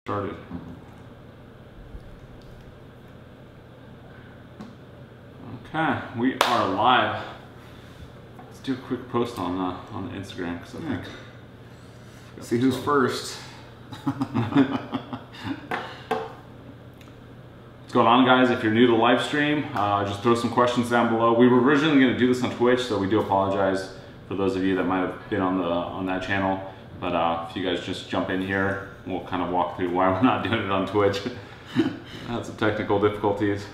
Started. Okay, we are live. Let's do a quick post on the Instagram because I think. See who's first. What's going on, guys? If you're new to the live stream, just throw some questions down below. We were originally going to do this on Twitch, so we do apologize for those of you that might have been on that channel. But if you guys just jump in here, we'll kind of walk through why we're not doing it on Twitch. Had some technical difficulties.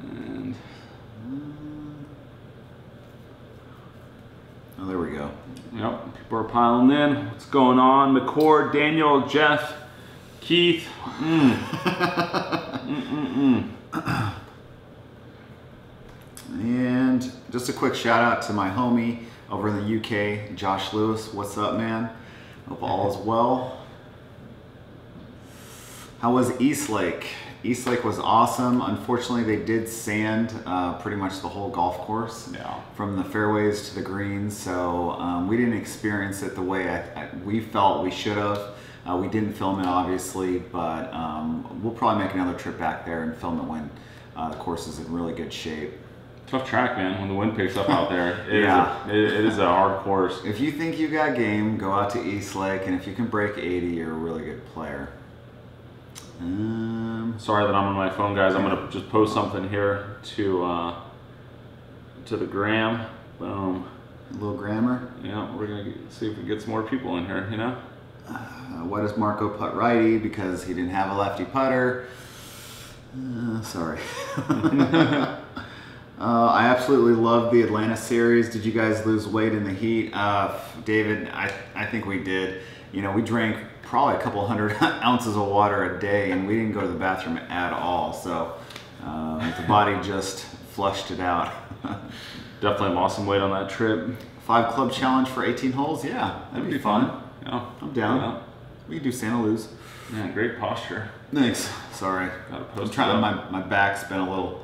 And oh, there we go. Yep, people are piling in. What's going on? McCord, Daniel, Jeff, Keith. And just a quick shout out to my homie over in the UK, Josh Lewis. What's up, man? Hope all is well. How was Eastlake? Eastlake was awesome. Unfortunately, they did sand pretty much the whole golf course, from the fairways to the greens. So we didn't experience it the way we felt we should have. We didn't film it, obviously, but we'll probably make another trip back there and film it when the course is in really good shape. Tough track, man. When the wind picks up out there, it is a hard course. If you think you got game, go out to Eastlake, and if you can break 80, you're a really good player. Sorry that I'm on my phone, guys. I'm gonna just post something here to the gram. Boom. A little grammar. Yeah, we're gonna see if we get some more people in here. You know. Why does Marco putt righty? Because he didn't have a lefty putter. Sorry. I absolutely love the Atlanta series. Did you guys lose weight in the heat? David, I think we did. You know, we drank probably a couple hundred ounces of water a day, and we didn't go to the bathroom at all. So the body just flushed it out. Definitely lost some weight on that trip. 5 club challenge for 18 holes? Yeah, that'd be fun. Yeah, I'm down. Yeah. We can do Santa Luz. Yeah, great posture. Thanks. Sorry. I'm trying. My back's been a little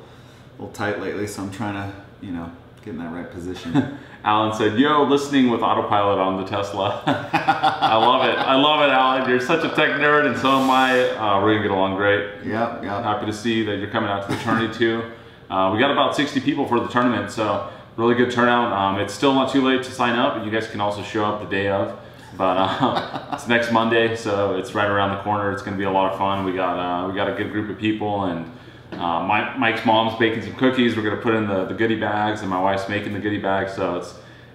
tight lately, so I'm trying to, you know, get in that right position. Alan said, "Yo, listening with autopilot on the Tesla." I love it. I love it, Alan. You're such a tech nerd, and so am I. We're gonna get along great. Yep. Happy to see that you're coming out to the tourney too. We got about 60 people for the tournament, so really good turnout. It's still not too late to sign up, and you guys can also show up the day of. But it's next Monday, so it's right around the corner. It's going to be a lot of fun. We got a good group of people, and Mike's mom's baking some cookies. We're going to put in the goodie bags, and my wife's making the goodie bags. So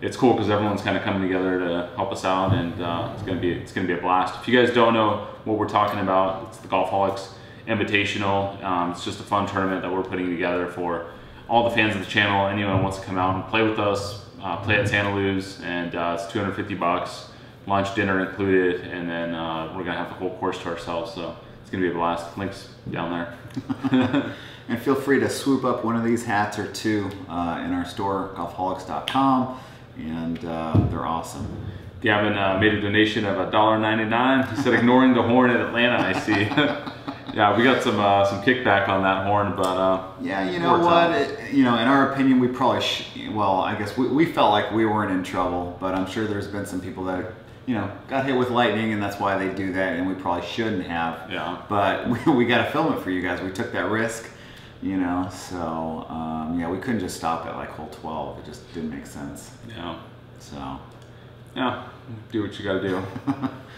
it's cool because everyone's kind of coming together to help us out, and it's going to be a blast. If you guys don't know what we're talking about, it's the Golfholics Invitational. It's just a fun tournament that we're putting together for all the fans of the channel. Anyone who wants to come out and play with us, play at Santa Luz, and it's $250. Lunch, dinner included, and then we're gonna have the whole course to ourselves, so it's gonna be a blast. Links down there. And feel free to swoop up one of these hats or two in our store, golfholics.com, and they're awesome. Gavin made a donation of $1.99. He said, "Ignoring the horn in Atlanta, I see." Yeah, we got some kickback on that horn, but yeah, you know what? You know, in our opinion, we probably well, I guess we felt like we weren't in trouble, but I'm sure there's been some people that, you know, got hit with lightning, and that's why they do that, and we probably shouldn't have. Yeah. But we got to film it for you guys. We took that risk, you know, so yeah, we couldn't just stop at like hole 12. It just didn't make sense. Yeah. So. Yeah, do what you got to do.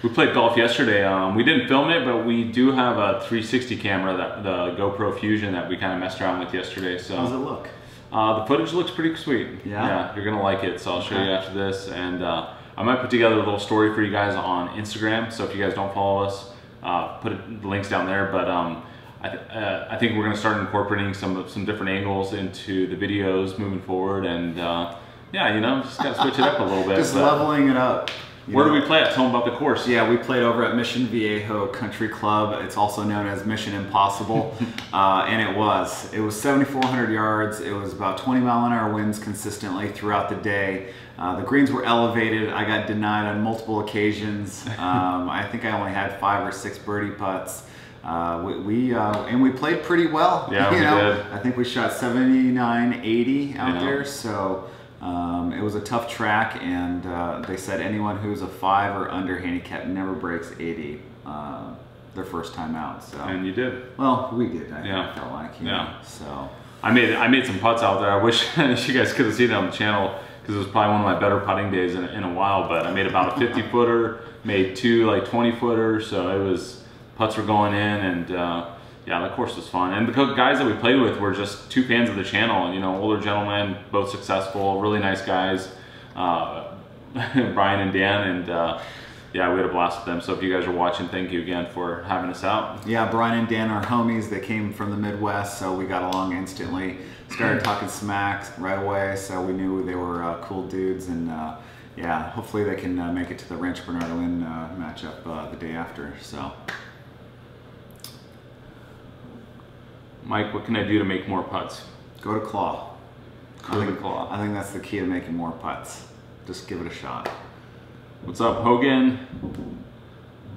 We played golf yesterday. We didn't film it, but we do have a 360 camera, the GoPro Fusion, that we kind of messed around with yesterday. So how does it look? The footage looks pretty sweet. Yeah, you're gonna like it. So I'll show you after this, and I might put together a little story for you guys on Instagram. So if you guys don't follow us, put the links down there. But I think we're gonna start incorporating some different angles into the videos moving forward, and yeah, you know, just gotta switch it up a little bit. Just leveling it up. Where do we play at? Tell them about the course. Yeah, we played over at Mission Viejo Country Club. It's also known as Mission Impossible, and it was 7,400 yards. It was about 20-mile-an-hour winds consistently throughout the day. The greens were elevated. I got denied on multiple occasions. I think I only had 5 or 6 birdie putts. And we played pretty well. Yeah, we did. I think we shot 79-80 out there. So. It was a tough track, and they said anyone who's a 5 or under handicap never breaks 80. their first time out. So. And you did. Well, we did. I felt like, you know, so. I made some putts out there. I wish you guys could have seen it on the channel, because it was probably one of my better putting days in a while. But I made about a 50-footer, made 2 like 20-footers. So it was, putts were going in, and yeah, the course was fun. And the guys that we played with were just 2 fans of the channel. You know, older gentlemen, both successful, really nice guys, Brian and Dan, and yeah, we had a blast with them. So if you guys are watching, thank you again for having us out. Yeah, Brian and Dan are homies. They came from the Midwest, so we got along instantly. Started talking smack right away, so we knew they were cool dudes. And yeah, hopefully they can make it to the Rancho Bernardo Inn matchup the day after. So, Mike, what can I do to make more putts? Go to claw. Go to claw. I think that's the key to making more putts. Just give it a shot. What's up, Hogan?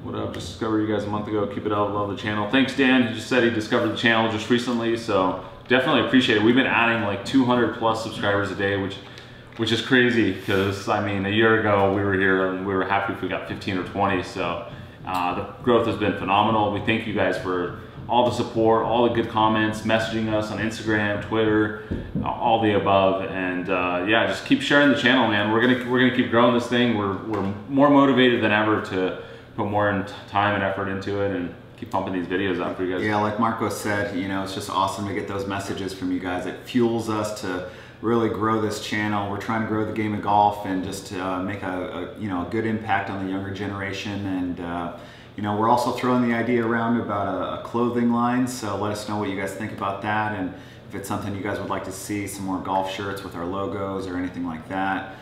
What up? Just discovered you guys a month ago. Keep it up. Love the channel. Thanks, Dan. He just said he discovered the channel just recently, so definitely appreciate it. We've been adding like 200+ subscribers a day, which is crazy, because I mean, a year ago we were here and we were happy if we got 15 or 20. So the growth has been phenomenal. We thank you guys for all the support, all the good comments, messaging us on Instagram, Twitter, all the above, and yeah, just keep sharing the channel, man. We're gonna keep growing this thing. We're more motivated than ever to put more time and effort into it, and keep pumping these videos out for you guys. Yeah, like Marco said, you know, it's just awesome to get those messages from you guys. It fuels us to really grow this channel. We're trying to grow the game of golf and just make a you know, a good impact on the younger generation. And you know, we're also throwing the idea around about a clothing line, so let us know what you guys think about that, and if it's something you guys would like to see, some more golf shirts with our logos or anything like that.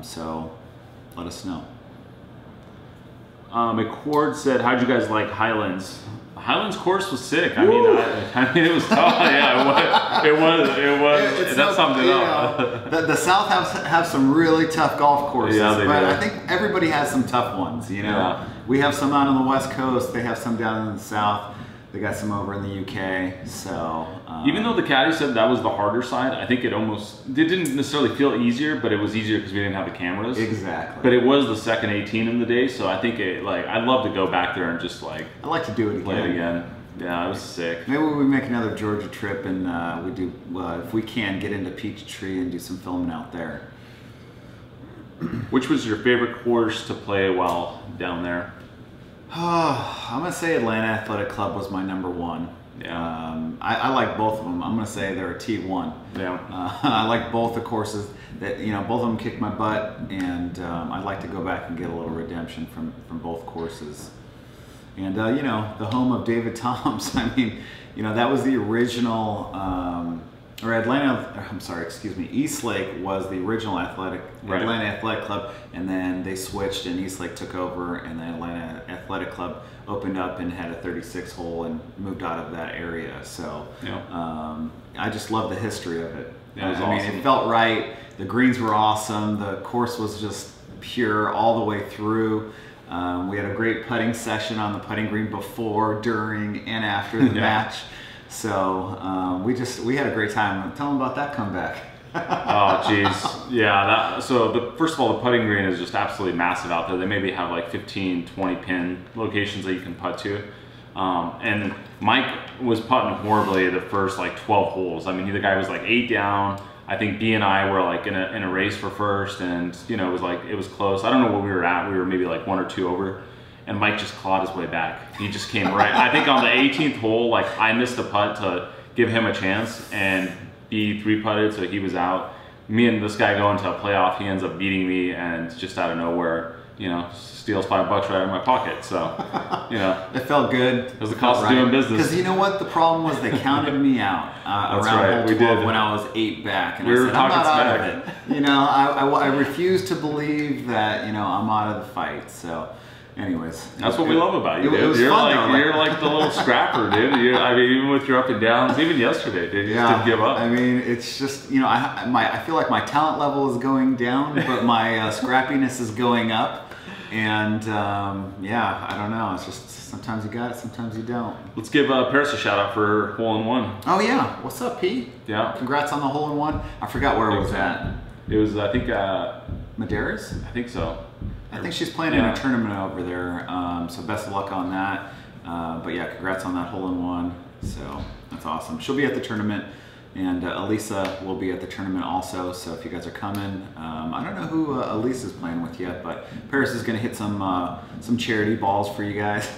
So let us know. McCord said, how'd you guys like Highlands? The Highlands course was sick. I mean, it was tough. Yeah, it was. That's something else. The South have some really tough golf courses, yeah, but I think everybody has some tough ones. You know, yeah. We have some out on the West Coast. They have some down in the South. They got some over in the UK. So even though the caddy said that was the harder side, I think it didn't necessarily feel easier, but it was easier because we didn't have the cameras. Exactly. But it was the second 18 in the day, so I think I'd love to go back there and just like I'd like to do it play it again. Yeah, it was sick. Maybe we make another Georgia trip and we do if we can get into Peachtree and do some filming out there. Which was your favorite course to play while down there? I'm gonna say Atlanta Athletic Club was my #1. Yeah. I like both of them. I'm gonna say they're a T1. Yeah. I like both the courses. That, you know, both of them kicked my butt, and I'd like to go back and get a little redemption from both courses. And you know, the home of David Toms. I mean, you know, that was the original. Or Eastlake was the original Atlanta Athletic Club, and then they switched and Eastlake took over, and then Atlanta Athletic Club opened up and had a 36 hole and moved out of that area. So yeah. I just love the history of it. Yeah, it was I mean, awesome. it felt right. The greens were awesome. The course was just pure all the way through. We had a great putting session on the putting green before, during, and after the match. So we had a great time. Tell them about that comeback. Oh geez, yeah. First of all, the putting green is just absolutely massive out there. They maybe have like 15, 20 pin locations that you can putt to. And Mike was putting horribly the first like 12 holes. I mean, the guy was like 8 down. I think B and I were like in a race for first, and you know, it was close. I don't know what we were at. We were maybe like 1 or 2 over. And Mike just clawed his way back. He just came right. I think on the 18th hole, like I missed a putt to give him a chance, and he 3-putted, so he was out. Me and this guy go into a playoff. He ends up beating me, and just out of nowhere, you know, steals $5 right out of my pocket. So, you know, it felt good. It was the cost of doing business. Because you know what, the problem was they counted me out around hole 12 when I was 8 back, and I said I'm not out of it. You know, I refuse to believe that, you know, I'm out of the fight. So. Anyways, that's what we love about you, dude. You're like the little scrapper, dude. I mean, even with your up and downs, even yesterday, dude, you just didn't give up. I mean, it's just, you know, I feel like my talent level is going down, but my scrappiness is going up. And yeah, I don't know. It's just sometimes you got it, sometimes you don't. Let's give Paris a shout out for hole-in-one. Oh yeah, what's up, Pete? Yeah. Congrats on the hole-in-one. I forgot where it was at. It was, I think, Madeiras? I think so. I think she's playing in a tournament over there, so best of luck on that. But yeah, congrats on that hole-in-one. So that's awesome. She'll be at the tournament, and Elisa will be at the tournament also. So if you guys are coming, I don't know who Elisa's playing with yet, but Paris is going to hit some charity balls for you guys.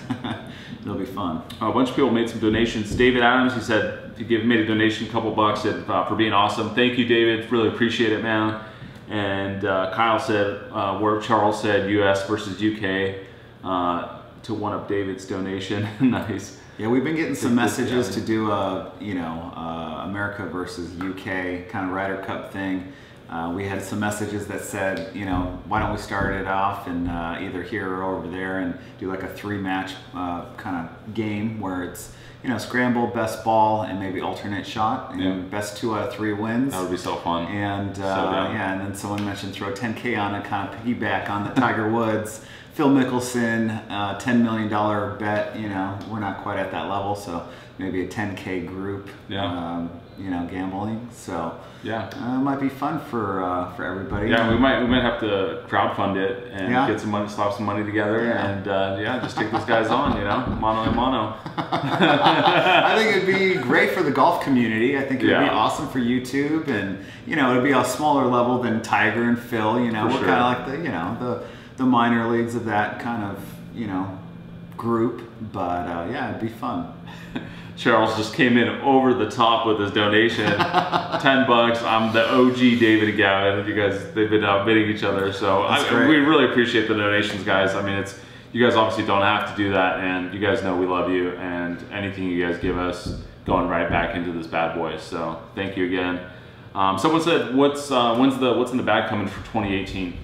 It'll be fun. A bunch of people made some donations. David Adams, he said he made a donation, a couple bucks, for being awesome. Thank you, David. Really appreciate it, man. And Kyle said, where Charles said U.S. versus U.K. To one-up David's donation. Nice. Yeah, we've been getting some messages to do a, America versus UK kind of Ryder Cup thing. We had some messages that said, why don't we start it off in either here or over there and do like a 3-match kind of game where it's, scramble, best ball, and maybe alternate shot, and best 2 out of 3 wins. That would be so fun. And and then someone mentioned throw 10K on it, kind of piggyback on the Tiger Woods, Phil Mickelson, $10 million bet. We're not quite at that level, so maybe a 10K group. Gambling. So it might be fun for everybody. Yeah, we might have to crowdfund it and get some money, slap some money together, and just take these guys on. Mano a mano. I think it'd be great for the golf community. I think it'd be awesome for YouTube, and it'd be a smaller level than Tiger and Phil. We're kind of like the minor leagues of that kind of group. But it'd be fun. Charles just came in over the top with his donation, $10. I'm the OG David Gavin. You guys, they've been outbidding each other, so we really appreciate the donations, guys. I mean, you guys obviously don't have to do that, and you guys know we love you, and anything you guys give us, going right back into this bad boy. So thank you again. Someone said, what's in the bag coming for 2018?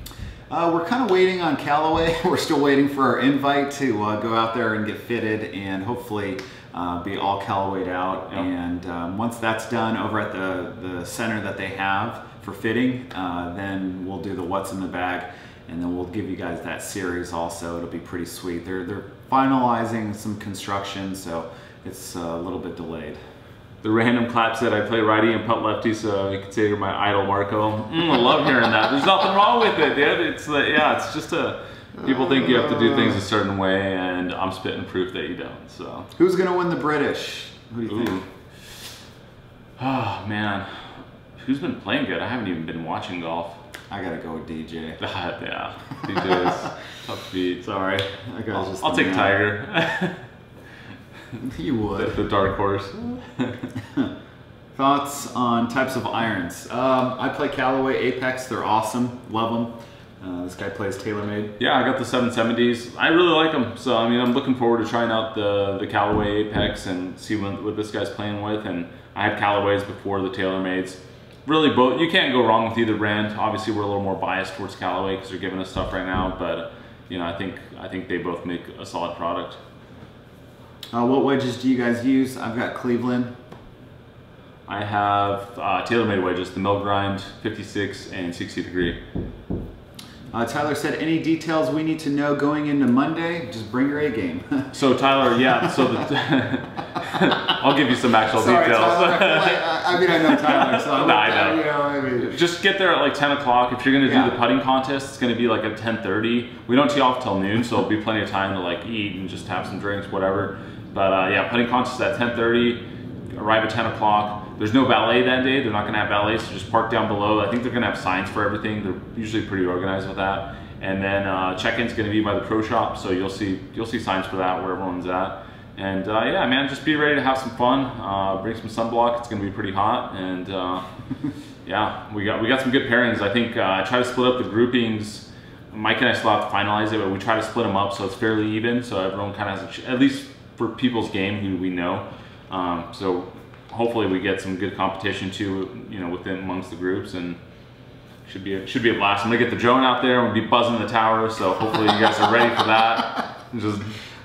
We're kind of waiting on Callaway. We're still waiting for our invite to go out there and get fitted, and hopefully be all Callaway'd out. And once that's done over at the center that they have for fitting, then we'll do the what's in the bag, and then we'll give you guys that series also. It'll be pretty sweet. They're finalizing some construction, so it's a little bit delayed. The random clap said I play righty and putt lefty, so you could say you're my idol, Marco. I love hearing that. There's nothing wrong with it, dude. It's just people think you have to do things a certain way, and I'm spitting proof that you don't. So who's gonna win the British? Who do you think? Oh man, who's been playing good? I haven't even been watching golf. I gotta go with DJ. Yeah, DJ is tough to beat. Sorry, I'll take Tiger. You would. The dark horse. Thoughts on types of irons? I play Callaway Apex. They're awesome. Love them. This guy plays TaylorMade. Yeah, I got the 770s. I really like them. So I mean, I'm looking forward to trying out the Callaway Apex and see what this guy's playing with. And I had Callaways before the TaylorMades. Really, both. You can't go wrong with either brand. Obviously, we're a little more biased towards Callaway because they're giving us stuff right now. But I think they both make a solid product. What wedges do you guys use? I've got Cleveland. I have TaylorMade wedges, the mill grind, 56 and 60 degree. Tyler said, any details we need to know going into Monday? Just bring your A game. So Tyler, I'll give you some actual details. Tyler, I know Tyler, so I know. Just get there at like 10 o'clock. If you're gonna do the putting contest, it's gonna be like at 10:30. We don't tee off till noon, so it'll be plenty of time to like eat and just have some drinks, whatever. But putting contest at 10:30, arrive at 10 o'clock. There's no ballet that day. They're not going to have ballet, so just park down below. I think they're going to have signs for everything. They're usually pretty organized with that. And then check-in's going to be by the pro shop, so you'll see signs for that where everyone's at. And yeah, man, just be ready to have some fun. Bring some sunblock. It's going to be pretty hot. And yeah, we got some good pairings. I think I try to split up the groupings. Mike and I still have to finalize it, but we try to split them up so it's fairly even, so everyone kind of has at least for people's game who we know. So hopefully we get some good competition too, within amongst the groups, and should be a blast. I'm gonna get the drone out there. We'll be buzzing the tower, so hopefully you guys are ready for that.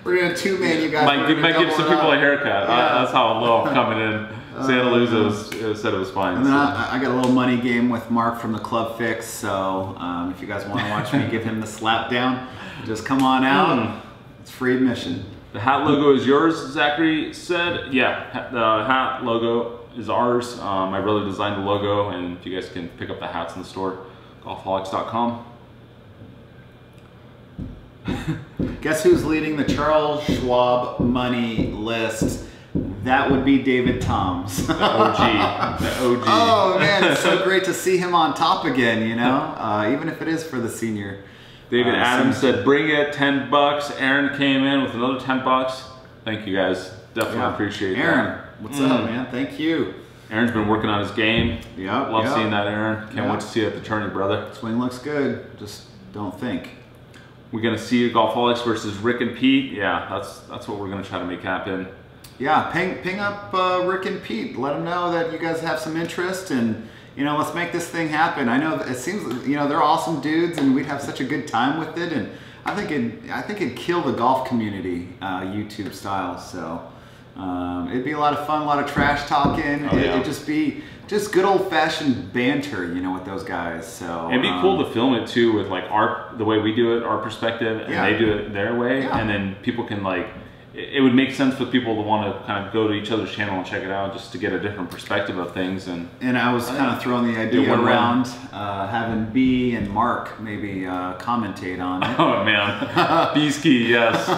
We're gonna two-man you guys. Might give some people a haircut. That's how low I'm coming in. Santa Luzzo said it was fine. And then I got a little money game with Mark from the Club Fix. So if you guys want to watch me give him the slap down, just come on out. It's free admission. The hat logo is yours, Zachary said. Yeah, the hat logo is ours. My brother designed the logo, and you guys can pick up the hats in the store, golfholics.com. Guess who's leading the Charles Schwab money list? That would be David Toms. The OG. The OG. Oh man, it's so great to see him on top again, you know? Even if it is for the senior. David Adams said, bring it, $10. Aaron came in with another $10. Thank you guys. Definitely appreciate that. Aaron, what's up, man? Thank you. Aaron's been working on his game. Love seeing that, Aaron. Can't wait to see it at the tourney, brother. Swing looks good. Just don't think. We're gonna see Golfholics versus Rick and Pete. Yeah, that's what we're gonna try to make happen. Yeah, ping up Rick and Pete. Let them know that you guys have some interest, and you know, let's make this thing happen. I know it seems, you know, they're awesome dudes, and we'd have such a good time with it. And I think it'd kill the golf community, YouTube style. So it'd be a lot of fun, a lot of trash talking. It'd just be good old-fashioned banter, you know, with those guys. So it'd be cool to film it too, with like the way we do it, our perspective, and they do it their way, and then people can like. It would make sense for people to want to kind of go to each other's channel and check it out, just to get a different perspective of things. And I was kind of throwing the idea around having B and Mark maybe commentate on it. Oh man, B-ski, yes,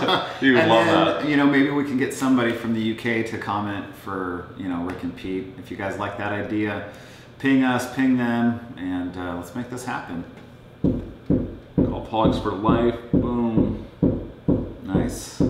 you would love that. You know, maybe we can get somebody from the UK to comment for, you know, Rick and Pete. If you guys like that idea, ping us, ping them, and let's make this happen. Golfholics for life, boom. Nice.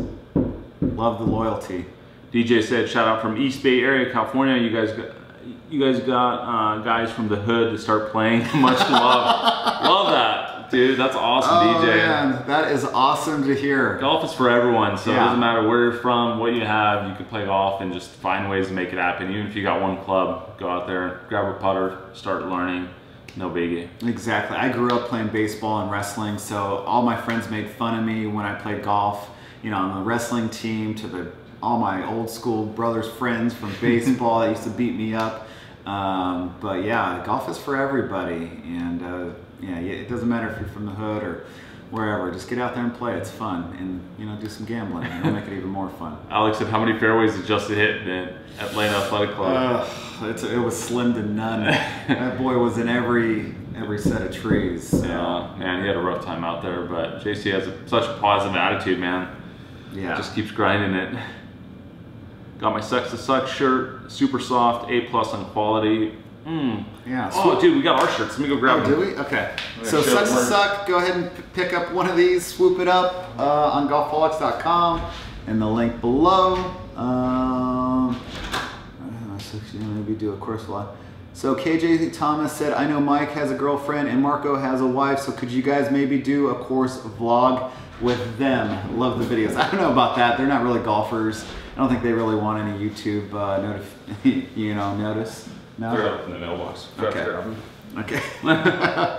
Love the loyalty. DJ said, shout out from East Bay Area, California. You guys got guys from the hood to start playing. Much love. Love that, dude. That's awesome, DJ. Man, that is awesome to hear. Golf is for everyone, so it doesn't matter where you're from, what you have. You can play golf and just find ways to make it happen. Even if you got one club, go out there, grab a putter, start learning. No biggie. Exactly. I grew up playing baseball and wrestling, so all my friends made fun of me when I played golf. You know, on the wrestling team, to all my old school brothers, friends from baseball that used to beat me up. But yeah, golf is for everybody, and yeah, it doesn't matter if you're from the hood or wherever. Just get out there and play. It's fun, and you know, do some gambling. It'll make it even more fun. Alex said, how many fairways did Justin hit at Atlanta Athletic Club? It was slim to none. That boy was in every set of trees. So. Yeah, man, he had a rough time out there, but JC has such a positive attitude, man. Yeah. Just keeps grinding it. Got my Sucks to Suck shirt, super soft, A+ on quality. Yeah. Oh, dude, we got our shirts. Let me go grab them. Do we? Okay. So Sucks to Suck, go ahead and pick up one of these, swoop it up on golfholics.com, and the link below. Maybe do a course vlog. So KJ Thomas said, I know Mike has a girlfriend and Marco has a wife, so could you guys maybe do a course vlog with them? Love the videos. I don't know about that. They're not really golfers. I don't think they really want any YouTube notice. No? They're up in the mailbox. Okay.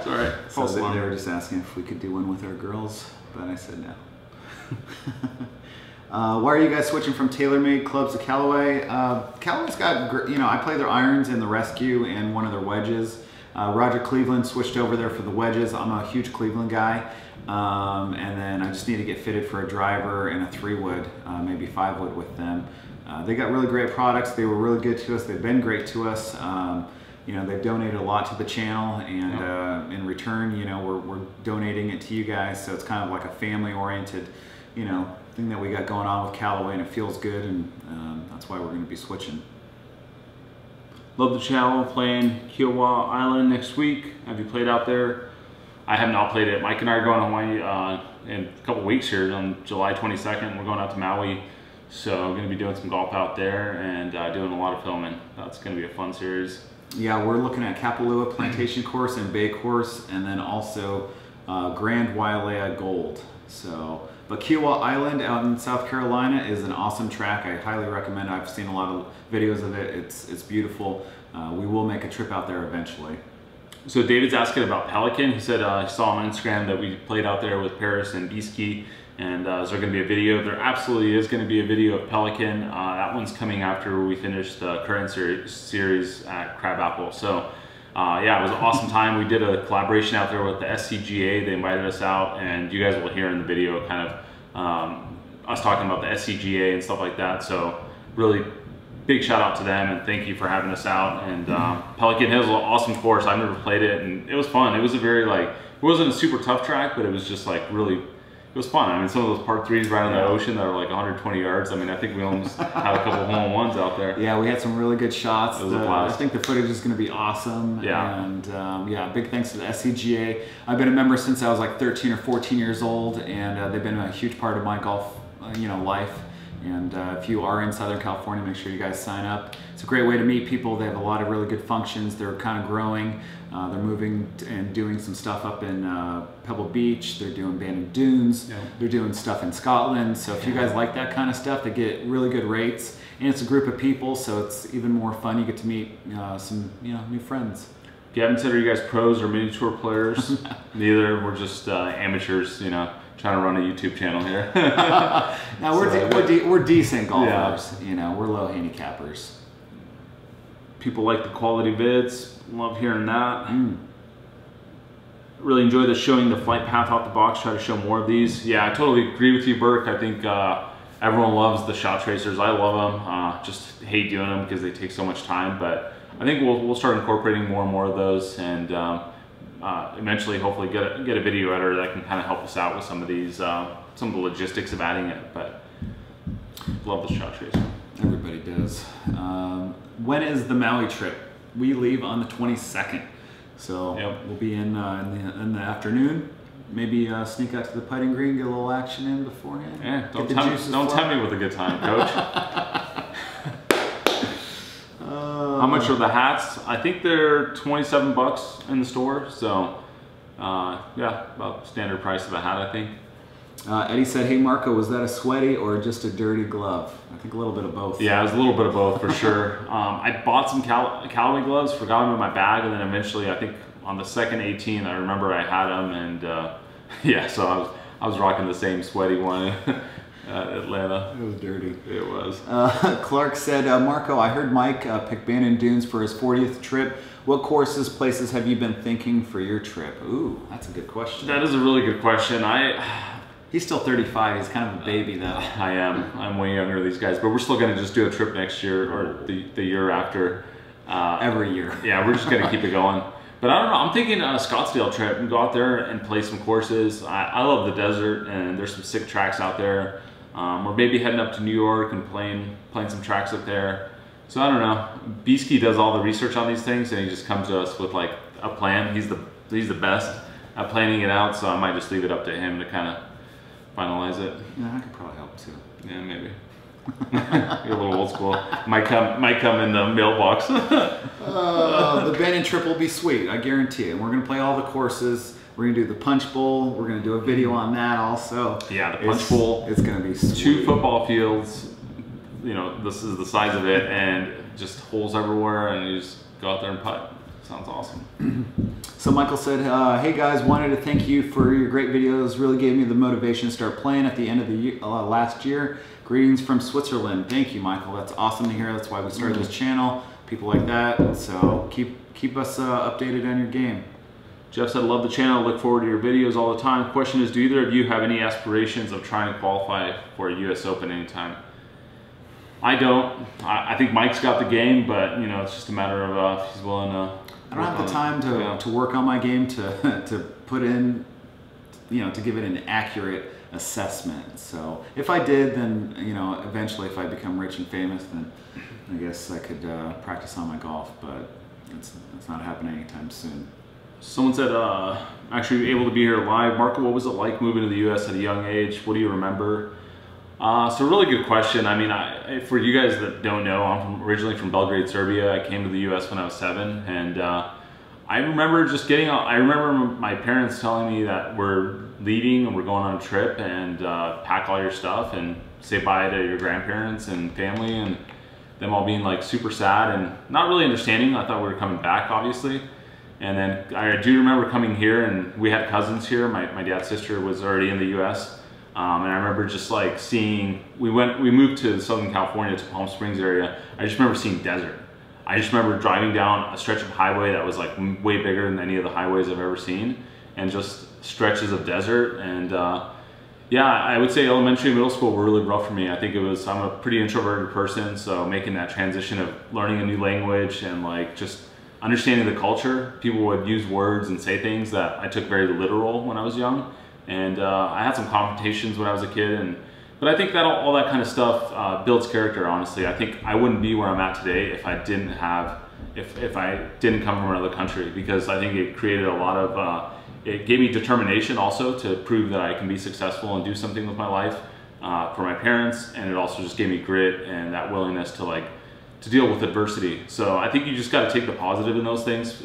Sorry. So they were just asking if we could do one with our girls, but I said no. Why are you guys switching from TaylorMade clubs to Callaway? Callaway's got, you know, I play their irons in the Rescue and one of their wedges. Roger Cleveland switched over there for the wedges. I'm a huge Cleveland guy. And then I just need to get fitted for a driver and a 3-wood, maybe 5-wood with them. They got really great products. They were really good to us. They've been great to us. You know, they've donated a lot to the channel, and in return, you know, we're donating it to you guys. So it's kind of like a family-oriented, you know, thing that we got going on with Callaway, and it feels good, and that's why we're going to be switching. Love the channel. Playing Kiowa Island next week. Have you played out there? I have not played it. Mike and I are going to Hawaii in a couple weeks here on July 22nd. We're going out to Maui, so we're going to be doing some golf out there and doing a lot of filming. That's going to be a fun series. Yeah, we're looking at Kapalua Plantation Course and Bay Course, and then also Grand Wailea Gold. So, but Kiowa Island out in South Carolina is an awesome track. I highly recommend. I've seen a lot of videos of it. It's beautiful. We will make a trip out there eventually. So David's asking about Pelican. He said he saw on Instagram that we played out there with Paris and B-Ski, and is there going to be a video? There absolutely is going to be a video of Pelican. That one's coming after we finish the current series at Crabapple. So yeah, it was an awesome time. We did a collaboration out there with the SCGA. They invited us out, and you guys will hear in the video kind of us talking about the SCGA and stuff like that. So really big shout out to them, and thank you for having us out. And Pelican Hill is an awesome course. I've never played it, and it was fun. It was a very, like, it wasn't a super tough track, but it was just like really, it was fun. I mean, some of those par threes right on the ocean that are like 120 yards. I mean, I think we almost had a couple hole-in-ones out there. Yeah, we had some really good shots. It was a blast. I think the footage is going to be awesome. Yeah. And yeah, big thanks to the SCGA. I've been a member since I was like 13 or 14 years old, and they've been a huge part of my golf, life. And if you are in Southern California, make sure you guys sign up. It's a great way to meet people. They have a lot of really good functions. They're kind of growing. They're moving and doing some stuff up in Pebble Beach. They're doing Bandon Dunes. Yeah. They're doing stuff in Scotland. So if you guys like that kind of stuff, they get really good rates. And it's a group of people, so it's even more fun. You get to meet some new friends. If you haven't said, are you guys pros or mini tour players? Neither. We're just amateurs, trying to run a YouTube channel here. Now we're decent golfers. Yeah. We're low handicappers. People like the quality vids. Love hearing that. Really enjoy the showing the flight path off the box. Try to show more of these. Yeah, I totally agree with you, Burke. I think everyone loves the shot tracers. I love them. Just hate doing them because they take so much time. But I think we'll start incorporating more and more of those, and eventually, hopefully, get a video editor that can kind of help us out with some of these, some of the logistics of adding it. But love the shot tracer. Everybody does. When is the Maui trip? We leave on the 22nd, so we'll be in the afternoon. Maybe sneak out to the putting green, get a little action in beforehand. Yeah, don't tempt me with a good time, Coach. How much are the hats? I think they're $27 in the store. So yeah, about standard price of a hat, I think. Eddie said, "Hey Marco, was that a sweaty or just a dirty glove?" I think a little bit of both. Yeah, it was a little bit of both for sure. I bought some Callaway gloves, forgot them in my bag, and then eventually, I think on the second 18, I remember I had them, and yeah, so I was rocking the same sweaty one at Atlanta. It was dirty. It was. Clark said, Marco, I heard Mike pick Bandon Dunes for his 40th trip. What courses, places have you been thinking for your trip? Ooh, that's a good question. That is a really good question. He's still 35. He's kind of a baby, though. I am. I'm way younger than these guys, but we're still going to just do a trip next year or the year after. Every year. Yeah, we're just going to keep it going. But I don't know. I'm thinking a Scottsdale trip and go out there and play some courses. I love the desert, and there's some sick tracks out there. Or maybe heading up to New York and playing some tracks up there. So I don't know. Beasky does all the research on these things, and he just comes to us with like a plan. He's the best at planning it out. So I might just leave it up to him to kind of finalize it. Yeah, I could probably help too. Yeah, maybe. You're a little old school. Might come in the mailbox. The Bandon trip will be sweet, I guarantee it. We're gonna play all the courses. We're gonna do the punch bowl. We're gonna do a video on that also. Yeah, the punch bowl. It's gonna be sweet. 2 football fields. This is the size of it, and just holes everywhere, and you just go out there and putt. Sounds awesome. So Michael said, hey guys, wanted to thank you for your great videos. Really gave me the motivation to start playing at the end of the year, last year. Greetings from Switzerland. Thank you, Michael. That's awesome to hear. That's why we started this channel. People like that. So keep us updated on your game. Jeff said, love the channel. Look forward to your videos all the time. Question is, do either of you have any aspirations of trying to qualify for a US Open anytime? I don't. I think Mike's got the game, but it's just a matter of if he's willing to. I don't have the time to work on my game to put in, to give it an accurate assessment. So if I did, then eventually if I become rich and famous, then I guess I could practice on my golf. But it's not happening anytime soon. Someone said, actually able to be here live. Marco, what was it like moving to the U.S. at a young age? What do you remember? So really good question. I mean, for you guys that don't know, I'm originally from Belgrade, Serbia. I came to the U.S. when I was 7, and I remember just I remember my parents telling me that we're leaving and we're going on a trip, and pack all your stuff and say bye to your grandparents and family, and them all being like super sad and not really understanding. I thought we were coming back, obviously. And then I do remember coming here, and we had cousins here. My dad's sister was already in the U.S. And I remember just like seeing, we moved to Southern California, to Palm Springs area. I just remember seeing desert. I just remember driving down a stretch of highway that was like way bigger than any of the highways I've ever seen, and just stretches of desert. And yeah, I would say elementary and middle school were really rough for me. I think I'm a pretty introverted person, so making that transition of learning a new language and like just understanding the culture. People would use words and say things that I took very literal when I was young. And I had some confrontations when I was a kid, but I think that all that kind of stuff builds character. Honestly, I think I wouldn't be where I'm at today if I didn't come from another country, because I think it created a lot of it gave me determination also to prove that I can be successful and do something with my life for my parents, and it also just gave me grit and that willingness to deal with adversity. So I think you just got to take the positive in those things.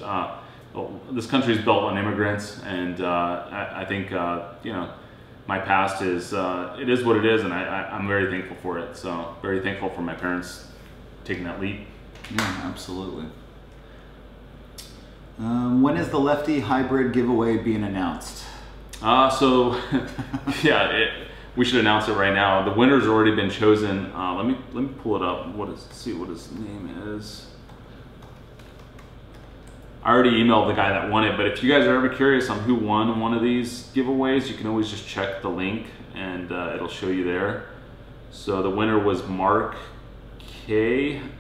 This country is built on immigrants, and I think my past is it is what it is, and I'm very thankful for it. So very thankful for my parents taking that leap. Yeah, absolutely. When is the Lefty Hybrid giveaway being announced? So yeah, we should announce it right now. The winner's already been chosen. Let me pull it up. See what his name is. I already emailed the guy that won it, but if you guys are ever curious on who won one of these giveaways, you can always just check the link and it'll show you there. So the winner was Mark King.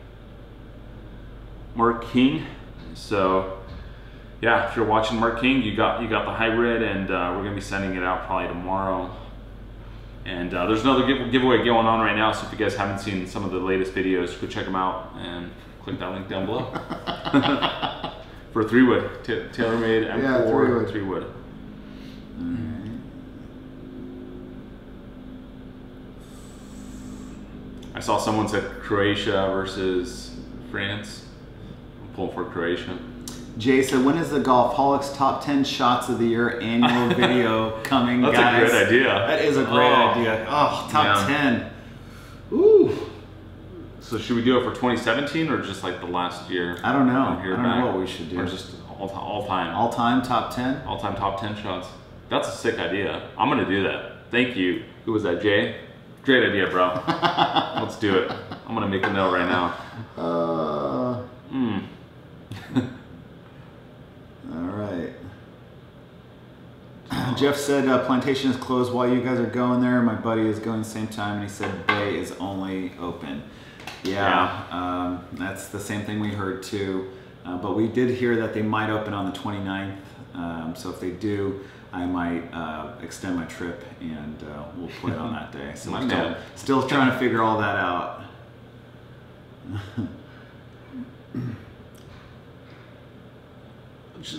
So yeah, if you're watching, Mark King, you got the hybrid, and we're gonna be sending it out probably tomorrow. And there's another giveaway going on right now, so if you guys haven't seen some of the latest videos, go check them out and click that link down below. For 3-wood, TaylorMade M4 3-wood. I saw someone said Croatia versus France. I'm pulling for Croatia. Jay said, when is the Golfholics Top 10 Shots of the Year annual video coming, That's guys? a great idea. That is a great idea. Oh, top 10. Ooh. So should we do it for 2017 or just like the last year? I don't know. I don't know what we should do. Or just all time? All time top 10? All time top 10 shots. That's a sick idea. I'm gonna do that. Thank you. Who was that, Jay? Great idea, bro. Let's do it. I'm gonna make a note right now. All right. Jeff said Plantation is closed while you guys are going there. My buddy is going the same time, and he said Bay is only open. Yeah. That's the same thing we heard too. But we did hear that they might open on the 29th. So if they do, I might extend my trip, and we'll play on that day. So we're still trying to figure all that out.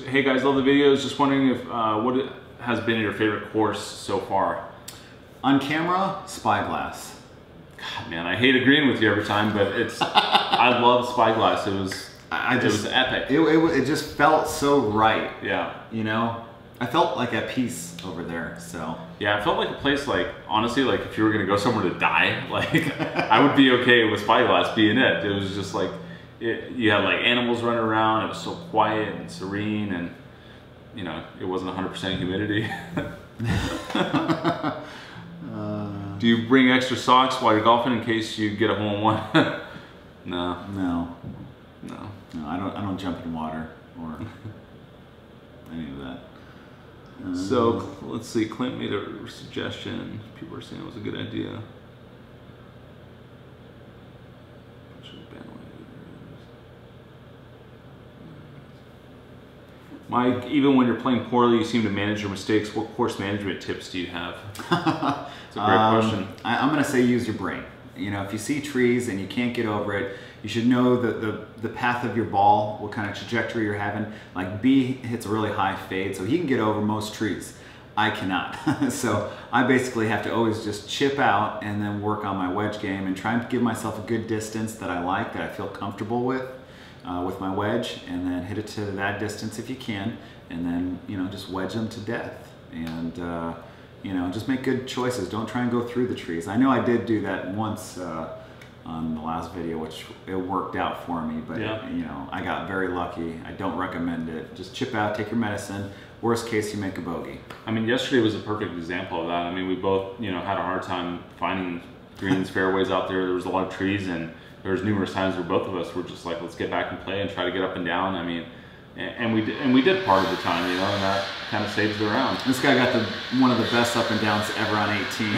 Hey guys, love the videos. Just wondering if what has been your favorite course so far? On camera, Spyglass. God, man, I hate agreeing with you every time, but it's I love Spyglass. It was epic. It just felt so right. Yeah. You know, I felt like at peace over there. So yeah, it felt like a place, like, honestly, like if you were gonna go somewhere to die, like I would be okay with Spyglass being it. It was just like you had like animals running around. It was so quiet and serene, and you know, it wasn't 100% humidity. Do you bring extra socks while you're golfing in case you get a hole-in-one? No. I don't jump in water or any of that. So let's see. Clint made a suggestion. People are saying it was a good idea. Mike, even when you're playing poorly, you seem to manage your mistakes. What course management tips do you have? It's a great question. I'm going to say use your brain. You know, if you see trees and you can't get over it, you should know the path of your ball, what kind of trajectory you're having. Like B hits a really high fade, so he can get over most trees. I cannot. So I basically have to always just chip out and then work on my wedge game and try and give myself a good distance that I like, that I feel comfortable with my wedge, and then hit it to that distance if you can, and then, you know, just wedge them to death. And you know, just make good choices. Don't try and go through the trees. I know I did do that once on the last video, which it worked out for me, but yeah. You know, I got very lucky. I don't recommend it. Just chip out, take your medicine. Worst case, you make a bogey. I mean, yesterday was a perfect example of that. I mean, we both, you know, had a hard time finding greens, fairways out there. There was a lot of trees, and there was numerous times where both of us were just like, let's get back and play and try to get up and down. I mean, and we did part of the time, you know, and that kind of saves the round. This guy got one of the best up and downs ever on 18.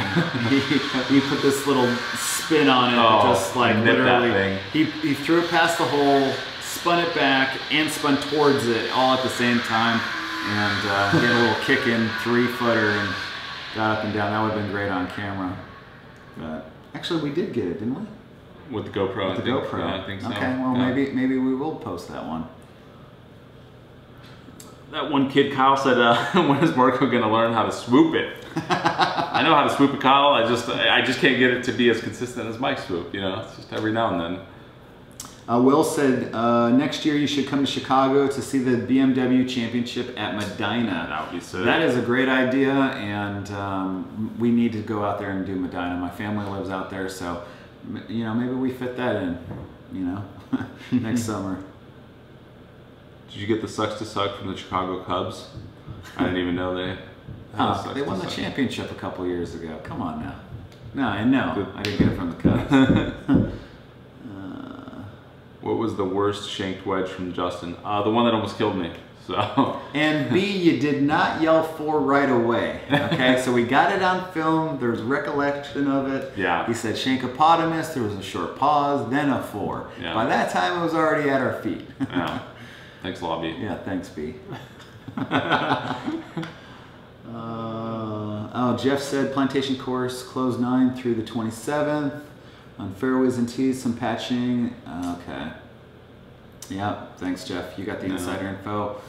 he put this little spin on it, just like literally. He threw it past the hole, spun it back, and spun towards it all at the same time, and he had a little kick in 3-footer, and got up and down. That would have been great on camera. But actually, we did get it, didn't we? With the GoPro. With the GoPro. Yeah, I think so. Okay, well, yeah. maybe we will post that one. That one kid, Kyle, said, when is Marco going to learn how to swoop it? I know how to swoop it, Kyle. I just can't get it to be as consistent as Mike's swoop. You know, it's just every now and then. Will said, next year you should come to Chicago to see the BMW Championship at Medina. That would be sick. That is a great idea, and we need to go out there and do Medina. My family lives out there, so you know, maybe we fit that in, you know, next summer. Did you get the Sucks to Suck from the Chicago Cubs? I didn't even know they. They won the championship a couple years ago. Come on now. No, I know. I didn't get it from the Cubs. What was the worst shanked wedge from Justin? The one that almost killed me. So. And B, you did not yell 4 right away. Okay, so we got it on film. There's recollection of it. Yeah. He said shankopotamus. There was a short pause, then a 4. Yeah. By that time, it was already at our feet. Yeah. Thanks a lot, B. Yeah, thanks, B. Oh, Jeff said plantation course closed 9 through the 27th. On fairways and tees, some patching. Okay. Yeah, thanks, Jeff. You got the insider info.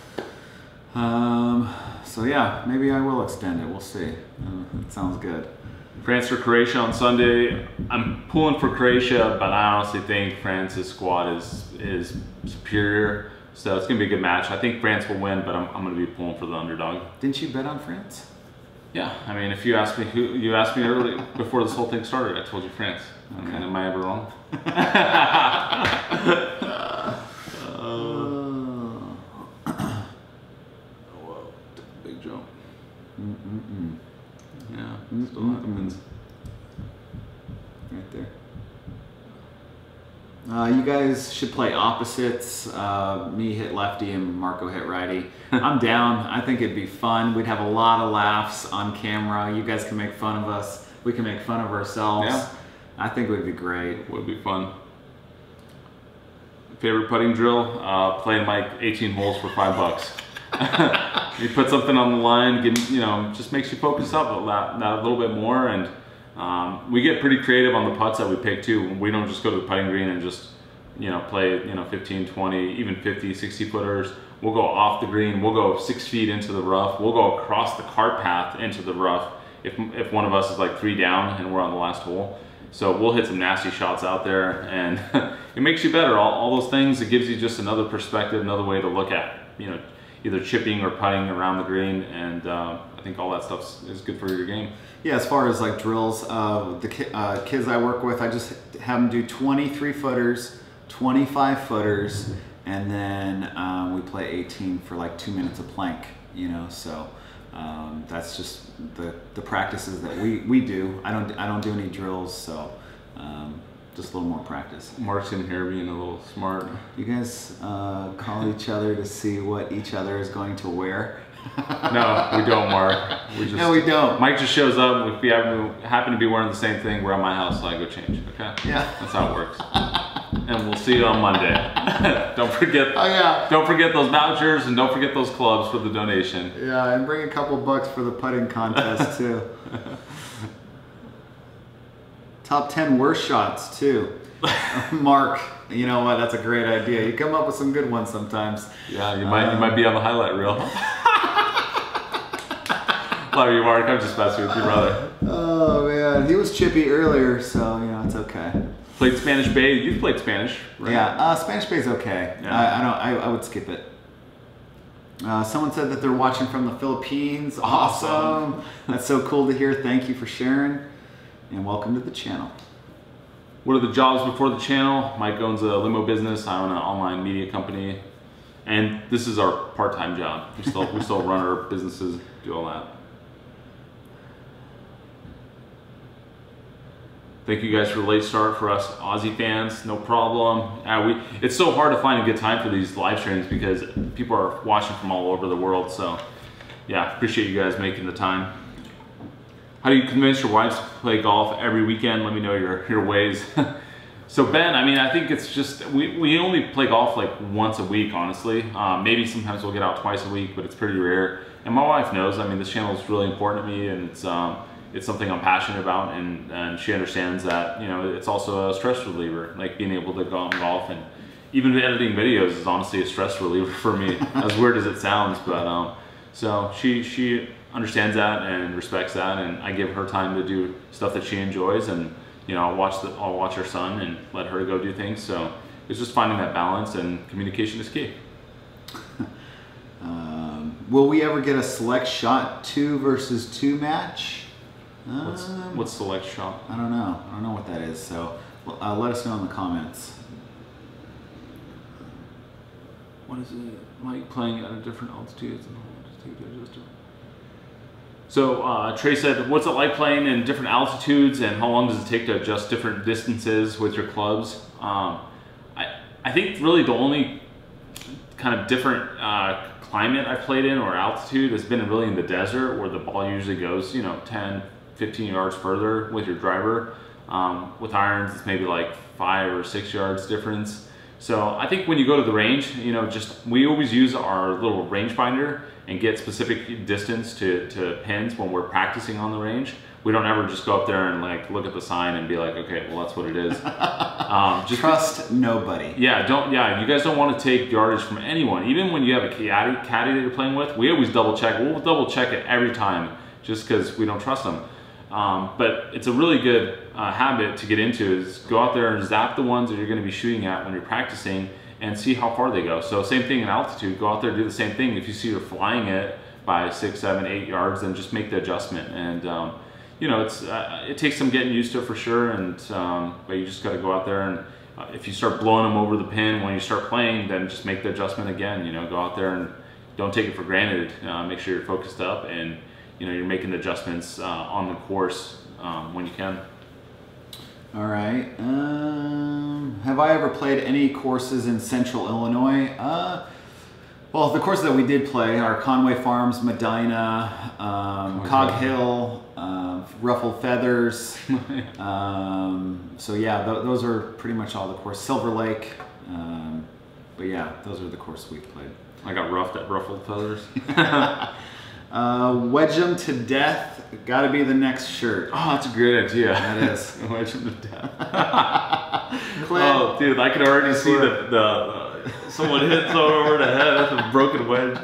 So yeah, maybe I will extend it. We'll see. It sounds good. France or Croatia on Sunday. I'm pulling for Croatia, but I honestly think France's squad is superior. So it's gonna be a good match. I think France will win, but I'm gonna be pulling for the underdog. Didn't you bet on France? Yeah, I mean, if you asked me early before this whole thing started, I told you France. Okay. I mean, am I ever wrong? Whoa, big jump. Yeah, still happens. Right there. You guys should play opposites. Me hit lefty and Marco hit righty. I'm down. I think it'd be fun. We'd have a lot of laughs on camera. You guys can make fun of us. We can make fun of ourselves. Yeah. I think it would be great. It would be fun. Favorite putting drill? Playing Mike 18 holes for $5. You put something on the line, you know, just makes you focus up that a little bit more, and we get pretty creative on the putts that we pick too. We don't just go to the putting green and just, you know, play, you know, 15, 20, even 50, 60 footers. We'll go off the green. We'll go 6 feet into the rough. We'll go across the cart path into the rough if one of us is like 3 down and we're on the last hole. So we'll hit some nasty shots out there, and it makes you better. All those things, it gives you just another perspective, another way to look at, you know, either chipping or putting around the green, and I think all that stuff is good for your game. Yeah, as far as like drills, the kids I work with, I just have them do 23 footers, 25 footers, and then we play 18 for like 2 minutes of plank, you know, so that's just the practices that we do. I don't do any drills, so just a little more practice. Mark's in here being a little smart. You guys call each other to see what each other is going to wear? No, we don't, Mark. No, we don't. Mike just shows up. If we happen to be wearing the same thing, we're at my house, so I go change. Okay? Yeah. That's how it works. And we'll see you on Monday. Don't forget. Oh yeah. Don't forget those vouchers, and don't forget those clubs for the donation. Yeah, and bring a couple bucks for the putting contest too. Top 10 worst shots too. Mark, you know what? That's a great idea. You come up with some good ones sometimes. Yeah, you might be on the highlight reel. Love you, Mark. I'm just messing with you, brother. Oh man, he was chippy earlier, so you know it's okay. Played Spanish Bay. You've played Spanish, right? Yeah, Spanish Bay's okay. Yeah. I would skip it. Someone said that they're watching from the Philippines. Awesome. That's so cool to hear. Thank you for sharing, and welcome to the channel. What are the jobs before the channel? Mike owns a limo business. I own an online media company, and this is our part-time job. We still run our businesses, do all that. Thank you guys for the late start for us Aussie fans. No problem. It's so hard to find a good time for these live streams because people are watching from all over the world. So yeah, appreciate you guys making the time. How do you convince your wives to play golf every weekend? Let me know your ways. So Ben, I mean, I think it's just, we only play golf like once a week, honestly. Maybe sometimes we'll get out twice a week, but it's pretty rare. And my wife knows, I mean, this channel is really important to me, and it's something I'm passionate about, and she understands that, you know, it's also a stress reliever, like being able to go out and golf, and even editing videos is honestly a stress reliever for me, as weird as it sounds, but so she understands that and respects that, and I give her time to do stuff that she enjoys, and you know, I'll watch her son and let her go do things. So it's just finding that balance, and communication is key. Will we ever get a select shot 2 versus 2 match? What's select shot? I don't know. I don't know what that is. So let us know in the comments. What is it? Like playing at a different altitude? So Trey said, what's it like playing in different altitudes, and how long does it take to adjust different distances with your clubs? I think really the only kind of different climate I've played in, or altitude, has been really in the desert, where the ball usually goes, you know, 10, 15 yards further with your driver. With irons, it's maybe like 5 or 6 yards difference. So I think when you go to the range, you know, we always use our little rangefinder and get specific distance to pins when we're practicing on the range. We don't ever just go up there and like look at the sign and be like, okay, well that's what it is. Just trust nobody. Yeah, you guys don't want to take yardage from anyone. Even when you have a caddy that you're playing with, we always double check. We'll double check it every time, just because we don't trust them. But it's a really good habit to get into, is go out there and zap the ones that you're going to be shooting at when you're practicing, and see how far they go. So same thing in altitude, go out there, do the same thing. If you see you're flying it by 6, 7, 8 yards, then just make the adjustment. And you know, it takes some getting used to it for sure, and but you just got to go out there, and if you start blowing them over the pin when you start playing, then just make the adjustment again. You know, go out there and don't take it for granted. Make sure you're focused up, and you know, you're making the adjustments on the course when you can. All right. Have I ever played any courses in Central Illinois? Well, the courses that we did play are Conway Farms, Medina, Cog Hill, Ruffled Feathers. So yeah, those are pretty much all the courses. Silver Lake. But yeah, those are the courses we played. I got roughed at Ruffled Feathers. Wedge them to death. Got to be the next shirt. Oh, that's a great idea. That is. Wedge them to death. Oh, dude, I can already see someone hit someone over the head. That's a broken wedge.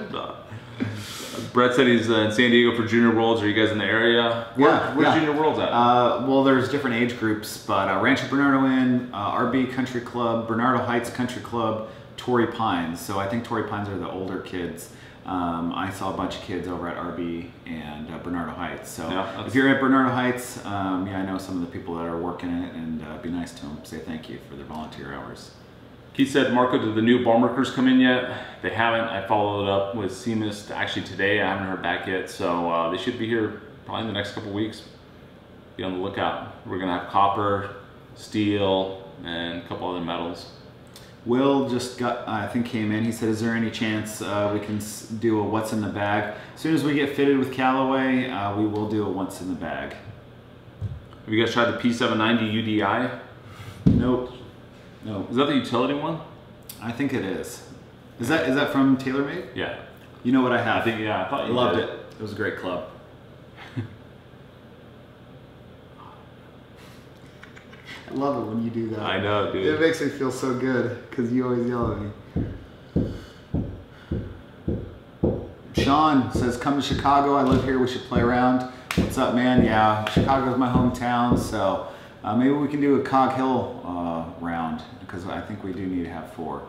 Brett said he's in San Diego for Junior Worlds. Are you guys in the area? Where's Junior Worlds at? Well, there's different age groups, but Rancho Bernardo Inn, RB Country Club, Bernardo Heights Country Club, Torrey Pines. So I think Torrey Pines are the older kids. I saw a bunch of kids over at RB and Bernardo Heights. So yeah, if you're at Bernardo Heights, yeah, I know some of the people that are working it, and be nice to them. Say thank you for their volunteer hours. Keith said, Marco, did the new ball markers come in yet? They haven't. I followed it up with Seamus actually today. I haven't heard back yet. So they should be here probably in the next couple weeks. Be on the lookout. We're going to have copper, steel, and a couple other metals. Will just I think came in. He said, is there any chance we can do a what's in the bag? As soon as we get fitted with Callaway, we will do a what's in the bag. Have you guys tried the P790 UDI? Nope. No. Is that the utility one? I think it is. Is that from TaylorMade? Yeah. You know what I have? I think, yeah, I thought you loved it. It was a great club. I love it when you do that. I know, dude. It makes me feel so good because you always yell at me. Sean says, come to Chicago. I live here. We should play around. What's up, man? Yeah, Chicago's my hometown, so maybe we can do a Cog Hill round, because I think we do need to have 4.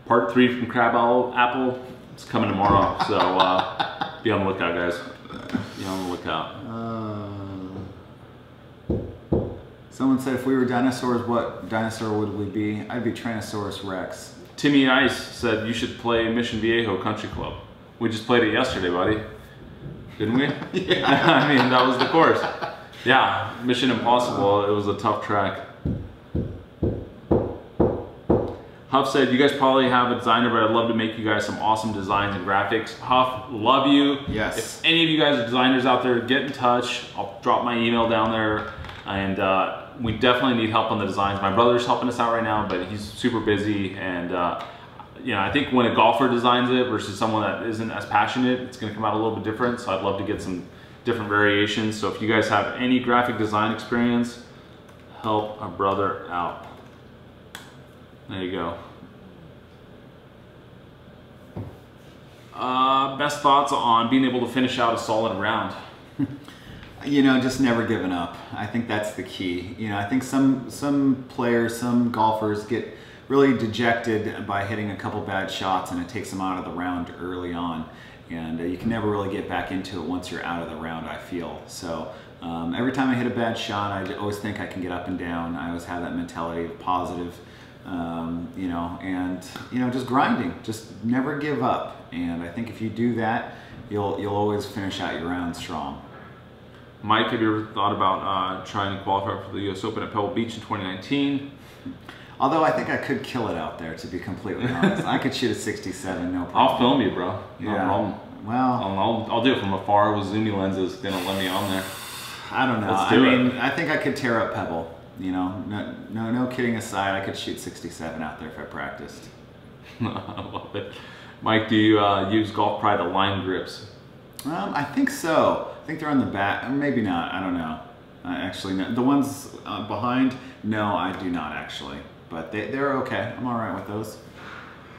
Part 3 from Crab Apple. It's coming tomorrow, so be on the lookout, guys. Be on the lookout. Someone said, if we were dinosaurs, what dinosaur would we be? I'd be Tyrannosaurus Rex. Timmy Ice said you should play Mission Viejo Country Club. We just played it yesterday, buddy. Didn't we? Yeah. I mean, that was the course. Yeah, Mission Impossible. It was a tough track. Huff said, you guys probably have a designer, but I'd love to make you guys some awesome designs and graphics. Huff, love you. Yes. If any of you guys are designers out there, get in touch. I'll drop my email down there. And we definitely need help on the designs. My brother's helping us out right now, but he's super busy, and you know, I think when a golfer designs it versus someone that isn't as passionate, it's going to come out a little bit different. So I'd love to get some different variations. So if you guys have any graphic design experience, help a brother out. There you go. Best thoughts on being able to finish out a solid round? You know, just never giving up. I think that's the key. You know, I think some players, some golfers get really dejected by hitting a couple bad shots, and it takes them out of the round early on. And you can never really get back into it once you're out of the round, I feel. So every time I hit a bad shot, I always think I can get up and down. I always have that mentality of positive, you know, and, you know, just grinding, just never give up. And I think if you do that, you'll always finish out your round strong. Mike, have you ever thought about trying to qualify for the US Open at Pebble Beach in 2019? Although I think I could kill it out there, to be completely honest. I could shoot a 67, no problem. I'll film you, bro. No problem. Well, I'll do it from afar with zoomy lenses. They don't let me on there. I don't know. I mean, I think I could tear up Pebble. You know, no kidding aside, I could shoot 67 out there if I practiced. I love it. Mike, do you use Golf Pride Align grips? I think so. I think they're on the back, or maybe not. I don't know. Actually, no. The ones behind, no, I do not actually. But they're okay. I'm all right with those.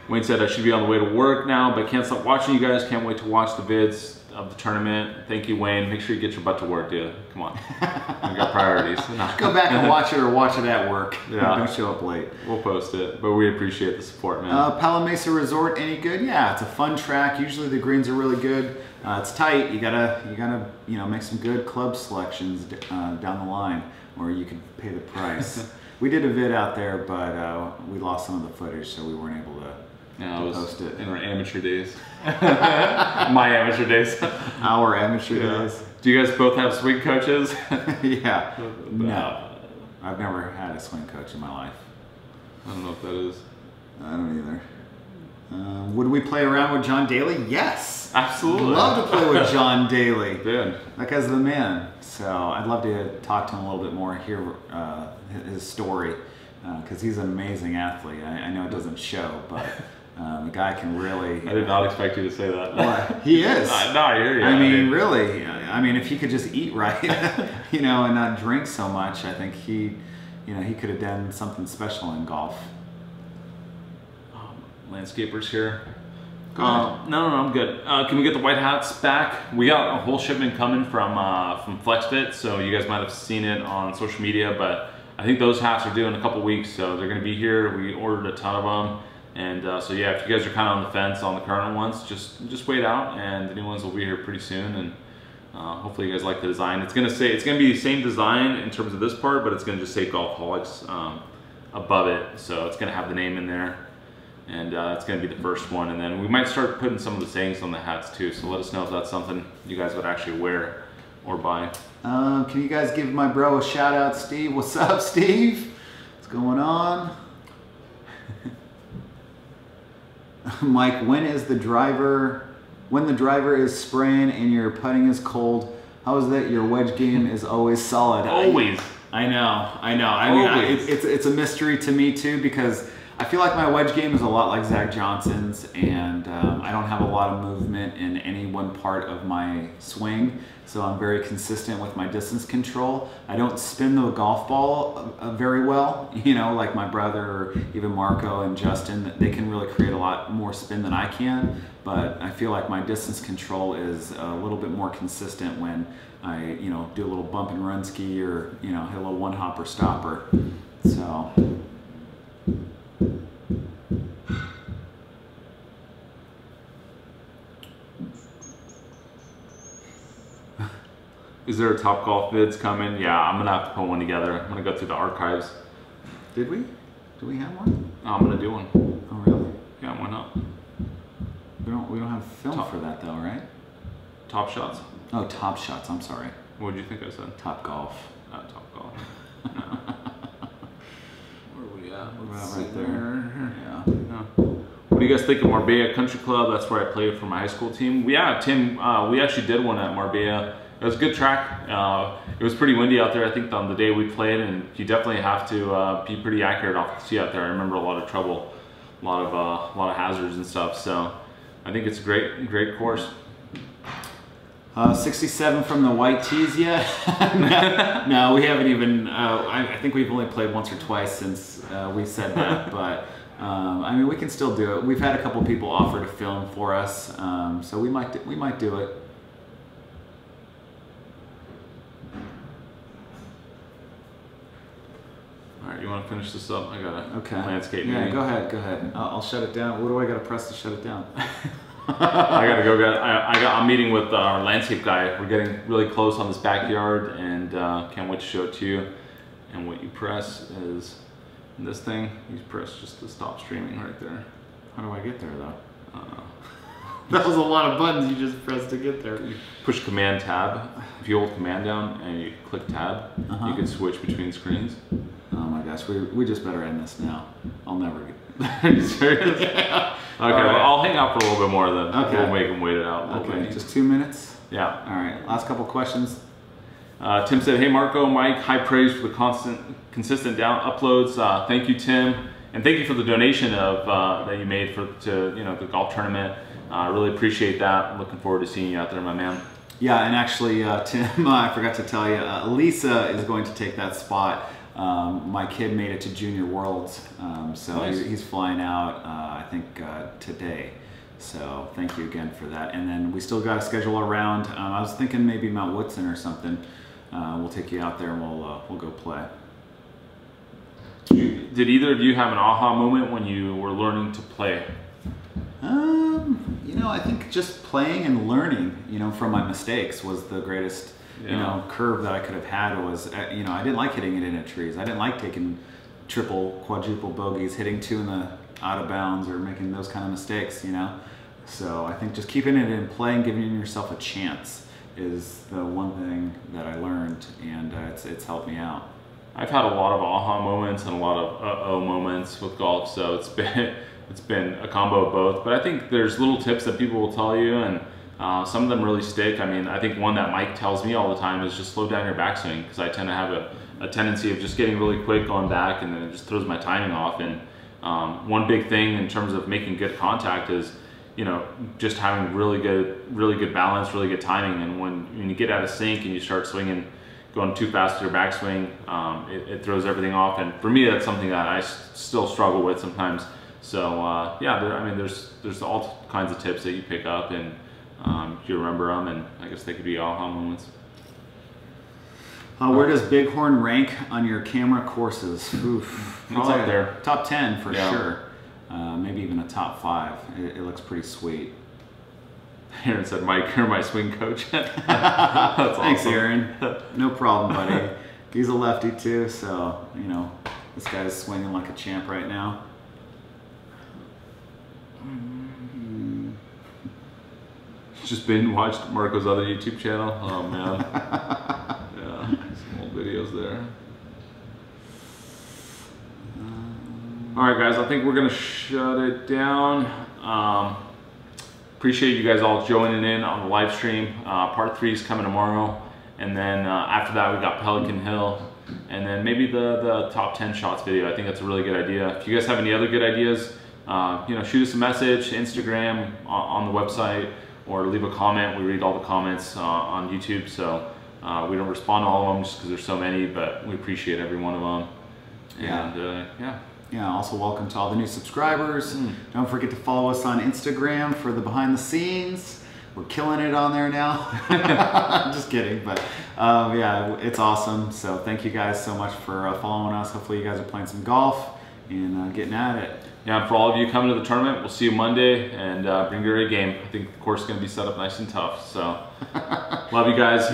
Wayne said I should be on the way to work now, but can't stop watching you guys. Can't wait to watch the vids of the tournament. Thank you, Wayne. Make sure you get your butt to work, dude. Come on. We got priorities. Go back and watch it, or watch it at work. Yeah. Don't show up late. We'll post it, but we appreciate the support, man. Palomesa Resort, any good? Yeah, it's a fun track. Usually the greens are really good. It's tight. You gotta you know, make some good club selections down the line, or you can pay the price. We did a vid out there, but we lost some of the footage, so we weren't able to. Yeah, it post it in our amateur days. My amateur days. Our amateur days. Do you guys both have swing coaches? Yeah. No. I've never had a swing coach in my life. I don't know what that is. I don't either. Would we play around with John Daly? Yes. Absolutely. Love to play with John Daly. Good. That guy's the man. So I'd love to talk to him a little bit more, hear his story, because he's an amazing athlete. I know it doesn't show, but the guy can really... I did not expect you to say that. Well, he is. No, I hear you. I mean, really. I mean, if he could just eat right, you know, and not drink so much, I think he could have done something special in golf. Landscapers here. Go ahead. No, I'm good. Can we get the white hats back? We got a whole shipment coming from FlexFit, so you guys might have seen it on social media, but I think those hats are due in a couple weeks, so they're going to be here. We ordered a ton of them, and so yeah, if you guys are kind of on the fence on the current ones, just wait out, and the new ones will be here pretty soon, and hopefully you guys like the design. It's going to be the same design in terms of this part, but it's going to just say Golfholics above it, so it's going to have the name in there. And it's going to be the first one, and then we might start putting some of the sayings on the hats too, so let us know if that's something you guys would actually wear or buy. Can you guys give my bro a shout out, Steve? What's up, Steve? What's going on? Mike, when the driver is spraying and your putting is cold, how is that your wedge game is always solid? Always. I know. I mean, it's a mystery to me too, because I feel like my wedge game is a lot like Zach Johnson's, and I don't have a lot of movement in any one part of my swing, so I'm very consistent with my distance control. I don't spin the golf ball very well, you know, like my brother or even Marco and Justin. They can really create a lot more spin than I can, but I feel like my distance control is a little bit more consistent when I, you know, do a little bump and run ski, or, you know, hit a little one hopper stopper. So. Is there a Top Golf vids coming? Yeah, I'm gonna have to put one together. I'm gonna go through the archives. Did we? Do we have one? I'm gonna do one. Oh really? Yeah, why not? We don't have film for that though, right? Top Shots. Oh, Top Shots. I'm sorry. What did you think I said? Top Golf. Top Golf. No. Where are we at? We're right there. Yeah. No. What do you guys think of Marbella Country Club? That's where I played for my high school team. Yeah, Tim, we actually did one at Marbella. It it was a good track. It was pretty windy out there, I think, on the day we played, and you definitely have to be pretty accurate off the tee out there. I remember a lot of trouble, a lot of hazards and stuff. So I think it's a great course. 67 from the white tees yet? No, we haven't even. I think we've only played once or twice since we said that, but. I mean, we can still do it. We've had a couple people offer to film for us, so we might do it. All right, you want to finish this up? I got a landscape. Yeah, go ahead. I'll shut it down. What do I got to press to shut it down? I gotta go, guys. I'm meeting with our landscape guy. We're getting really close on this backyard, and can't wait to show it to you. And what you press is. And this thing, you press just to stop streaming right there. How do I get there though? That was a lot of buttons you just pressed to get there. You push Command Tab. If you hold Command down and you click Tab, you can switch between screens. Oh my gosh, we just better end this now. I'll never get. Are you serious? Yeah. Okay, well, I'll hang out for a little bit more then. Okay. We'll make them wait it out a little bit. Just 2 minutes? Yeah. All right, last couple questions. Tim said, "Hey Marco, Mike, high praise for the consistent uploads. Thank you, Tim, and thank you for the donation of that you made to the golf tournament. Really appreciate that. Looking forward to seeing you out there, my man." Yeah, and actually, Tim, I forgot to tell you, Lisa is going to take that spot. My kid made it to Junior Worlds, so nice. he's flying out, I think, today. So thank you again for that. And then we still got to schedule a round. I was thinking maybe Mount Woodson or something. We'll take you out there and we'll go play. Did either of you have an aha moment when you were learning to play? I think just playing and learning, from my mistakes was the greatest, curve that I could have had. Was, I didn't like hitting it into trees. I didn't like taking triple, quadruple bogeys, hitting 2 in the out of bounds or making those kind of mistakes, So I think just keeping it in play and giving yourself a chance is the one thing that I learned, and it's helped me out. I've had a lot of aha moments and a lot of uh-oh moments with golf, so it's been a combo of both. But I think there's little tips that people will tell you, and some of them really stick. I mean, I think one that Mike tells me all the time is just slow down your backswing, because I tend to have a tendency of just getting really quick going back, and then it just throws my timing off. And one big thing in terms of making good contact is just having really good balance, really good timing. And when you get out of sync and you start swinging, going too fast to your backswing, it throws everything off. And for me, that's something that I still struggle with sometimes. So yeah, there's all kinds of tips that you pick up, and you remember them, and I guess they could be aha moments. Where does Bighorn rank on your camera courses? Oof, it's up there. Top 10 for sure. Maybe even a top 5. It looks pretty sweet. Aaron said, "Mike, you're my swing coach." That's Thanks, awesome. Aaron. No problem, buddy. He's a lefty too, so this guy's swinging like a champ right now. Just binge watched Marco's other YouTube channel. Oh man, yeah, some old videos there. All right, guys, I think we're gonna shut it down. Appreciate you guys all joining in on the live stream. Part 3 is coming tomorrow, and then after that we got Pelican Hill, and then maybe the top 10 shots video. I think that's a really good idea. If you guys have any other good ideas, shoot us a message, Instagram, on the website, or leave a comment. We read all the comments on YouTube, so we don't respond to all of them just because there's so many, but we appreciate every one of them. And yeah, also welcome to all the new subscribers. Don't forget to follow us on Instagram for the behind the scenes. We're killing it on there now. I'm just kidding, but yeah, it's awesome. So thank you guys so much for following us. Hopefully you guys are playing some golf and getting at it. Yeah, and for all of you coming to the tournament, we'll see you Monday, and bring your A game. I think the course is going to be set up nice and tough. So love you guys.